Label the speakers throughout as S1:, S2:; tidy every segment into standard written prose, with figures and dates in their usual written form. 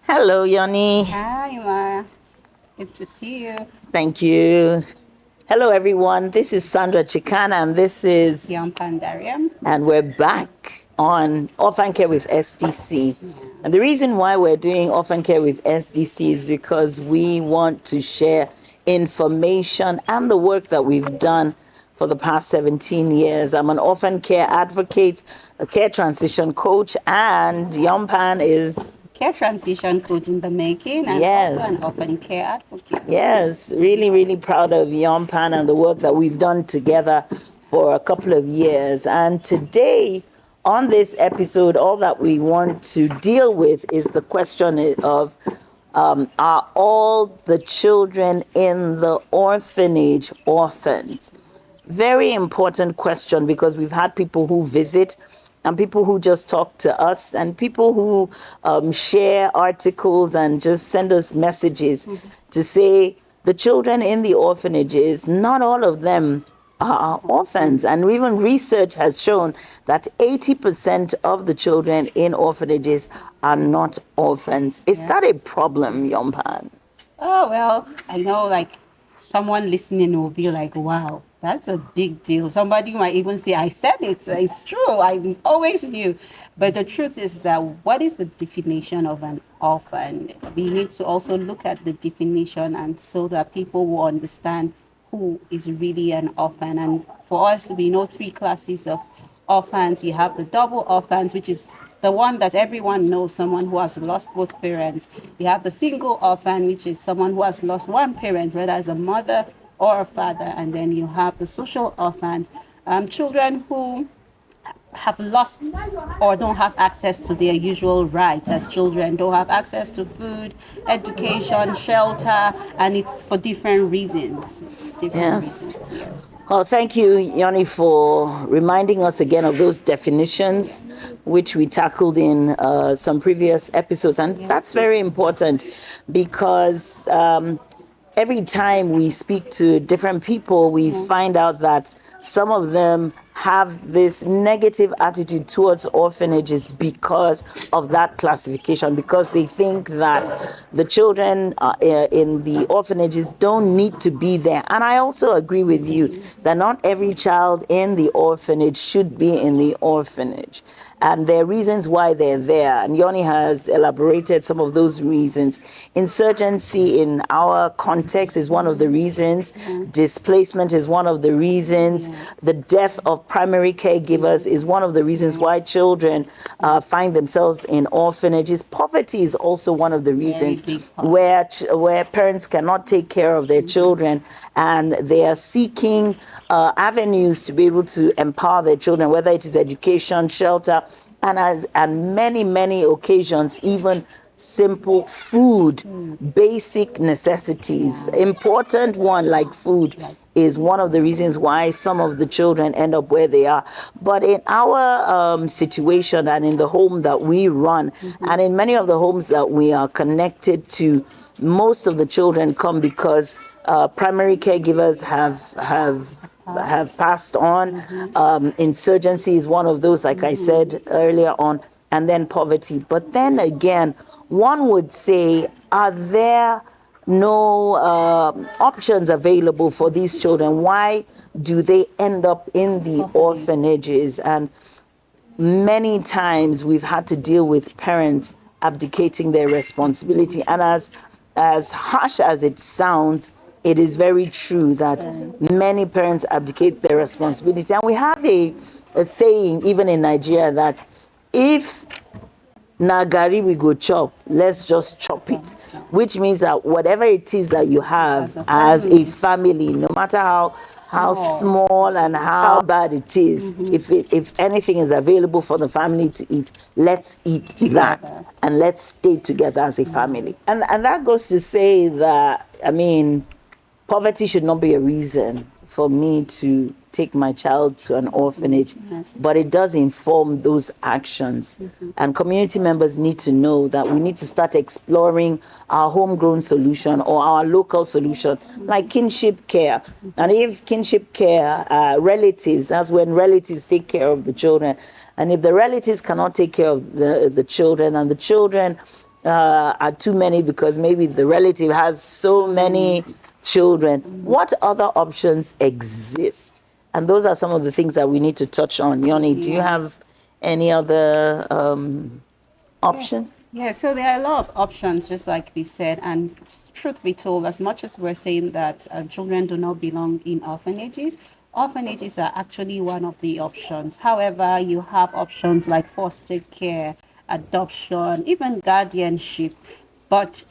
S1: Hello, Yoni.
S2: Hi, Ma. Good to see you.
S1: Thank you. Hello, everyone. This is Sandra Chicana, and
S2: Yam Pandariam.
S1: we're back on Orphan Care with SDC. And the reason why we're doing Orphan Care with SDC is because we want to share information and the work that we've done for the past 17 years. I'm an orphan care advocate, a care transition coach, and Yompan is.
S2: Care transition coach in the making and also
S1: Yes.
S2: an orphan care advocate.
S1: Yes, really, really proud of Yompan and the work that we've done together for a couple of years. And today, on this episode, all that we want to deal with is the question of are all the children in the orphanage orphans? Very important question because we've had people who visit and people who just talk to us and people who share articles and just send us messages to say the children in the orphanages, not all of them are orphans. And even research has shown that 80% of the children in orphanages are not orphans. Is that a problem, Yompan?
S2: Oh, well, I know like someone listening will be like, wow, that's a big deal. Somebody might even say, I said it's true. I always knew. But the truth is that what is the definition of an orphan? We need to also look at the definition and so that people will understand who is really an orphan. And for us, we know three classes of orphans. You have the double orphans, which is the one that everyone knows, someone who has lost both parents. You have the single orphan, which is someone who has lost one parent, whether it's a mother or a father. And then you have the social orphans, children who have lost or don't have access to their usual rights as children, don't have access to food, education, shelter, and it's for different reasons.
S1: Yes.
S2: Yes.
S1: Well, thank you, Yoni, for reminding us again of those definitions, which we tackled in some previous episodes. And that's very important because every time we speak to different people, we find out that some of them have this negative attitude towards orphanages because of that classification, because they think that the children in the orphanages don't need to be there. And I also agree with you that not every child in the orphanage should be in the orphanage. And there are reasons why they're there. And Yoni has elaborated some of those reasons. Insurgency in our context is one of the reasons. Displacement is one of the reasons. The death of primary caregivers is one of the reasons why children find themselves in orphanages. Poverty is also one of the reasons where parents cannot take care of their children and they are seeking avenues to be able to empower their children, whether it is education, shelter, and many occasions, even simple food, basic necessities. Important one like food is one of the reasons why some of the children end up where they are. But in our situation and in the home that we run, and in many of the homes that we are connected to, most of the children come because primary caregivers have passed on. Insurgency is one of those, like I said earlier on, and then poverty. But then again, one would say, are there no options available for these children? Why do they end up in the orphanages? And many times we've had to deal with parents abdicating their responsibility. And as harsh as it sounds, it is very true that many parents abdicate their responsibility. And we have a saying, even in Nigeria, that if na garri we go chop, let's just chop it, which means that whatever it is that you have as a family, no matter how small and how bad it is, if anything is available for the family to eat, let's eat that and let's stay together as a family. And that goes to say that, I mean, poverty should not be a reason for me to take my child to an orphanage, but it does inform those actions. And community members need to know that we need to start exploring our homegrown solution or our local solution, like kinship care. And if kinship care, relatives, that's when relatives take care of the children. And if the relatives cannot take care of the children and the children are too many because maybe the relative has so many children. What other options exist? And those are some of the things that we need to touch on. Yoni, do you have any other option?
S2: Yeah, so there are a lot of options, just like we said. And truth be told, as much as we're saying that children do not belong in orphanages, orphanages are actually one of the options. However, you have options like foster care, adoption, even guardianship. But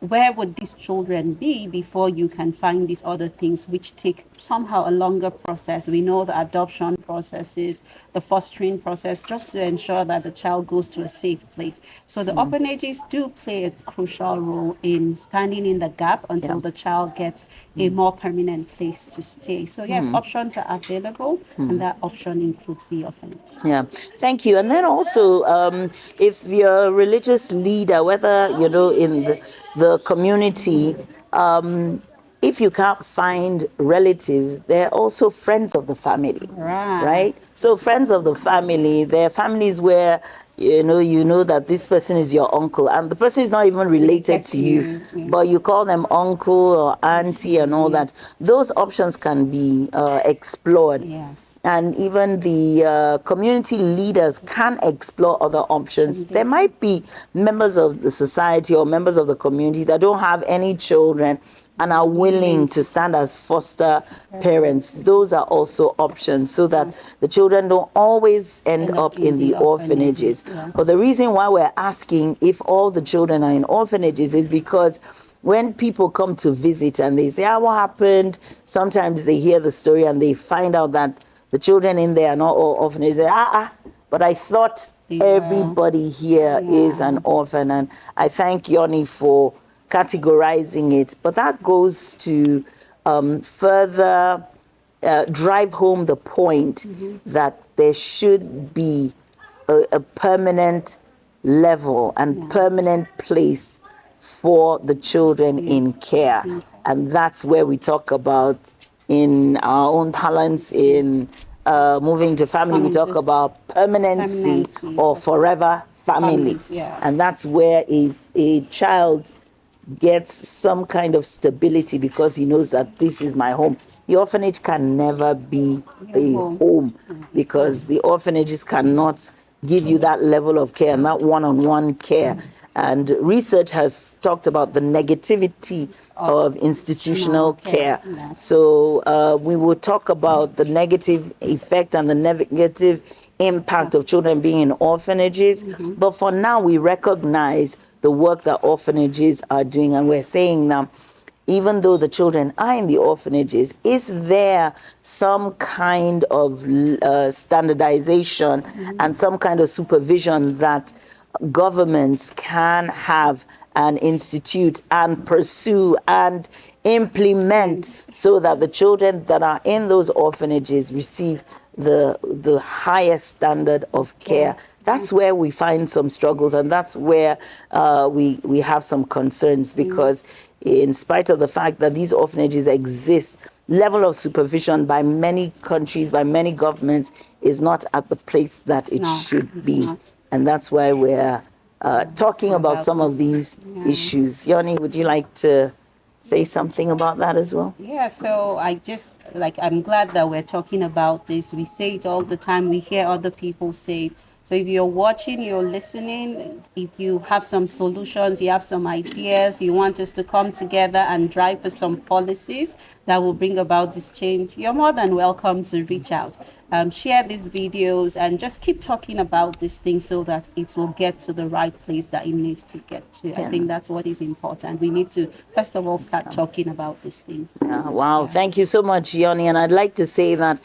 S2: where would these children be before you can find these other things which take somehow a longer process? We know the adoption processes, the fostering process, just to ensure that the child goes to a safe place. So the orphanages do play a crucial role in standing in the gap until the child gets a more permanent place to stay. So yes, options are available, and that option includes the orphanage.
S1: Yeah, thank you. And then also, if you're a religious leader, whether in the community, if you can't find relatives, they're also friends of the family, right? So friends of the family, they're families where you know that this person is your uncle, and the person is not even related to you, but you call them uncle or auntie and all that. Those options can be explored.
S2: Yes.
S1: And even the community leaders can explore other options. There might be members of the society or members of the community that don't have any children and are willing to stand as foster parents. Those are also options, so that the children don't always end up in the orphanages. But the reason why we're asking if all the children are in orphanages is because when people come to visit and they say, what happened? Sometimes they hear the story and they find out that the children in there are not all orphanages. They say, but I thought everybody here is an orphan. And I thank Yoni for categorizing it. But that goes to further drive home the point that there should be a permanent level and permanent place for the children in care. And that's where we talk about in our own balance in moving to family, we talk about permanency or forever family. And that's where if a child gets some kind of stability because he knows that this is my home. The orphanage can never be a home because the orphanages cannot give you that level of care and that one-on-one care. And research has talked about the negativity of institutional care. So we will talk about the negative effect and the negative impact of children being in orphanages. But for now, we recognize the work that orphanages are doing. And we're saying that even though the children are in the orphanages, is there some kind of standardization and some kind of supervision that governments can have and institute and pursue and implement so that the children that are in those orphanages receive the highest standard of care? That's where we find some struggles, and that's where we have some concerns, because in spite of the fact that these orphanages exist, level of supervision by many countries, by many governments, is not at the place that it should be. And that's why we're talking about some of these issues. Yoni, would you like to say something about that as well?
S2: Yeah, so I'm glad that we're talking about this. We say it all the time. We hear other people say it. So if you're watching, you're listening, if you have some solutions, you have some ideas, you want us to come together and drive for some policies that will bring about this change, you're more than welcome to reach out. Share these videos and just keep talking about these things so that it will get to the right place that it needs to get to. I think that's what is important. We need to, first of all, start talking about these things.
S1: Wow. Thank you so much, Yoni. And I'd like to say that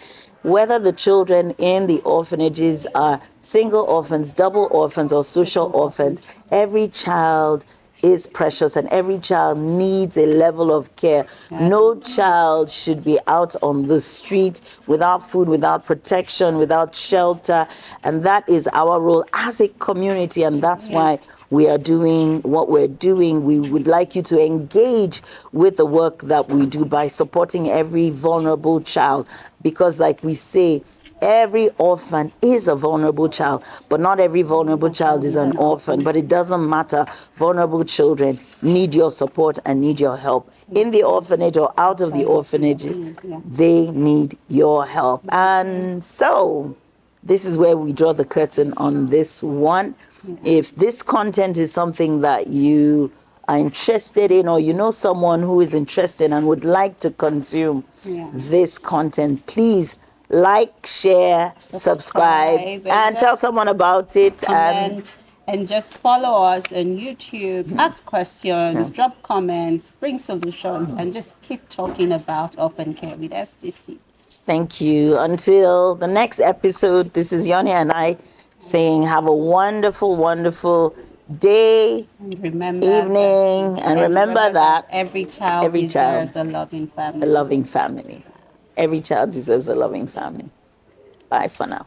S1: whether the children in the orphanages are single orphans, double orphans, or social orphans, every child is precious and every child needs a level of care. No child should be out on the street without food, without protection, without shelter. And that is our role as a community. And that's why we are doing what we're doing. We would like you to engage with the work that we do by supporting every vulnerable child. Because like we say, Every orphan is a vulnerable child, but not every vulnerable child is an orphan. But it doesn't matter. Vulnerable children need your support and need your help. In the orphanage or out of the orphanage, they need your help. And so, this is where we draw the curtain on this one. If this content is something that you are interested in, or you know someone who is interested and would like to consume this content, please like, share, subscribe, and tell someone about it.
S2: Comment and just follow us on YouTube, ask questions, drop comments, bring solutions, and just keep talking about orphan care with STC.
S1: Thank you. Until the next episode, this is Yoni and I saying have a wonderful, wonderful day, evening, and remember that
S2: every child deserves a loving family.
S1: A loving family. Every child deserves a loving family. Bye for now.